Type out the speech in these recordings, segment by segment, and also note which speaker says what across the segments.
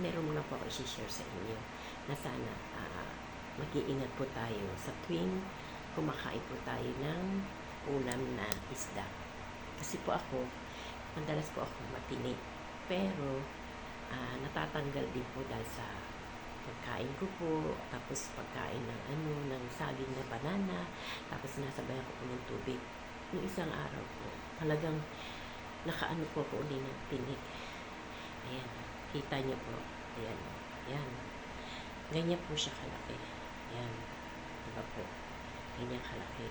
Speaker 1: meron muna po ako i-share sa inyo na sana mag-iingat po tayo sa tuwing kumakain po tayo ng ulam na isda. Kasi po ako, madalas po ako matinik. Pero, natatanggal din po dahil sa pagkain ko po, tapos pagkain ng saging na banana, tapos sinasabayan ko po ng tubig. Yung isang araw po, talagang nakaano po ako uli ng tinik. Ayan, kita niyo po. Ayan, ayan. Ganyan po siya kalaki. Ayan, diba po? Ganyan kalaki.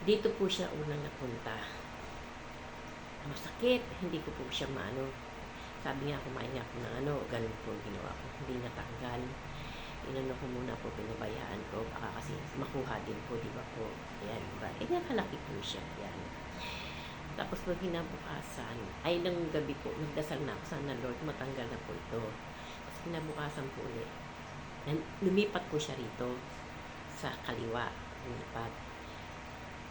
Speaker 1: Dito po siya unang napunta. Masakit, hindi ko po siya maano. Sabi nga, kumain nga po ng ganun po ginawa ko. Hindi natanggal. Inano ko muna po, pinabayaan ko. Baka kasi makuha din po, di ba po? Ayan, diba? Ganyan kalaki po siya. Ayan. Tapos pag kinabukasan, ay ng gabi po, nagdasal na ako, sana Lord, matanggal na po ito. Tapos kinabukasan po ulit. Lumipat po siya rito sa kaliwa. Lumipat.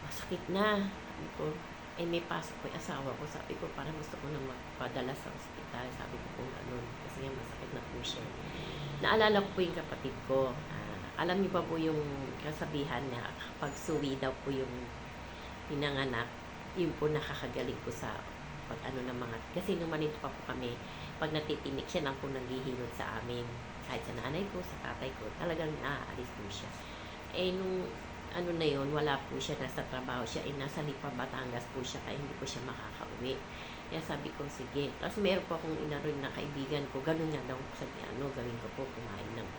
Speaker 1: Masakit na. Sabi ko, may pasok po yung asawa ko. Sabi ko, parang gusto ko na magpadala sa ospital. Sabi ko po ganun. Kasi nga masakit na po siya. Naalala ko po yung kapatid ko. Alam niyo ba po yung kasabihan na kapag suwi daw po yung pinanganak, yun po nakakagaling po sa pag ng mga, kasi nung malito pa po kami, pag natitinik siya lang po nanghihilot sa amin. Kahit sa nanay ko, sa tatay ko, talagang naaalis po siya. Nung na yun, wala po siya, nasa trabaho siya, nasa Lipa, Batangas po siya, kaya hindi po siya makakauwi. Kaya sabi ko, sige. Tapos meron po akong inaroon na kaibigan ko, ganun nga daw, sabi, gawin ko po, kumain ng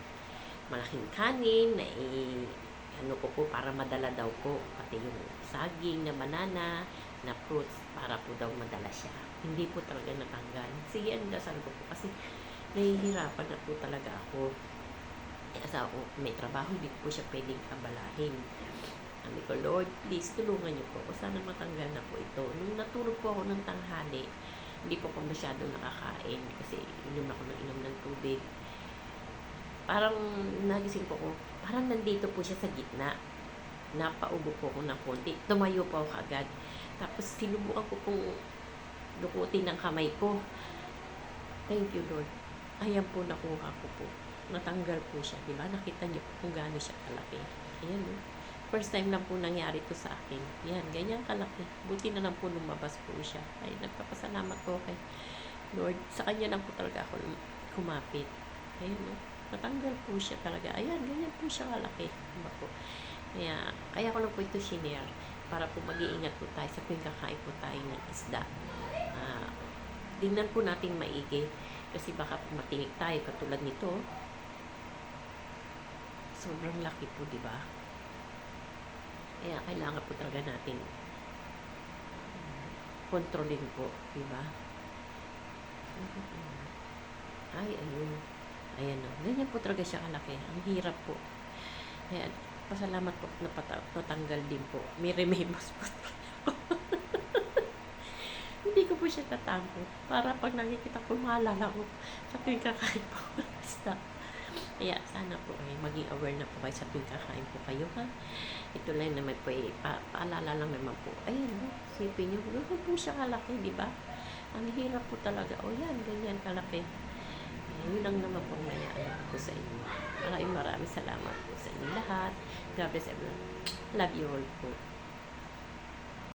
Speaker 1: malaking kanin, na ko po, para madala daw po, pati yung saging na banana, na fruits, para po daw madala siya. Hindi po talaga natanggal. Sige, dasal ko po, kasi nahihirapan na po talaga ako. Asawa ko, may trabaho, hindi ko po siya pwedeng abalahin. Sabi ko, Lord, please, tulungan niyo po. Sana matanggal na po ito. Nung natulog po ako ng tanghali, hindi po ako masyado nakakain kasi inom ako ng tubig. Parang nagising po ko, parang nandito po siya sa gitna. Napaubo po ako ng konti. Tumayo po ako agad. Tapos sinubukan ko pong lukutin ng kamay ko. Thank you, Lord. Ayan po, nakuha ko po. Natanggal po siya, di ba? Nakita niyo po kung gaano siya kalaki. Ayan, no? First time lang po nangyari to sa akin. Yan, ganyan kalaki. Buti na lang po lumabas po siya. Ay, nagpapasalamat po kay Lord. Sa kanya lang po talaga ako kumapit. Ayan, no? Natanggal po siya talaga. Ayan, ganyan po siya kalaki. Diba po? Kaya ko lang po ito shinare para po mag-iingat po tayo sa tuwing kakain po tayo ng isda. Tingnan po natin maigi. Kasi baka po matinik tayo katulad nito. Sobrang laki po, di ba? Kaya kailangan po talaga natin kontrolin po, di ba? Ay, ayun. Ayan o. Ganyan po talaga siya kalaki. Ang hirap po. Kaya, pasalamat po na natanggal din po. May rememos po. Hindi ko po siya tatampo. Para pag nakikita ko, maalala ko sa tuwing kakain po. Basta. Kaya sana po maging aware na po kayo sa tuwing kakain po kayo, ha. Ito lang naman po paalala lang naman po. Ayun, no? Sipin nyo, gano'n po siya kalaki, di ba? Ang hirap po talaga. Yan, ganyan kalaki. Yun lang naman po mayaan po sa inyo. Maraming salamat po sa inyo lahat. God bless everyone. Love you all po.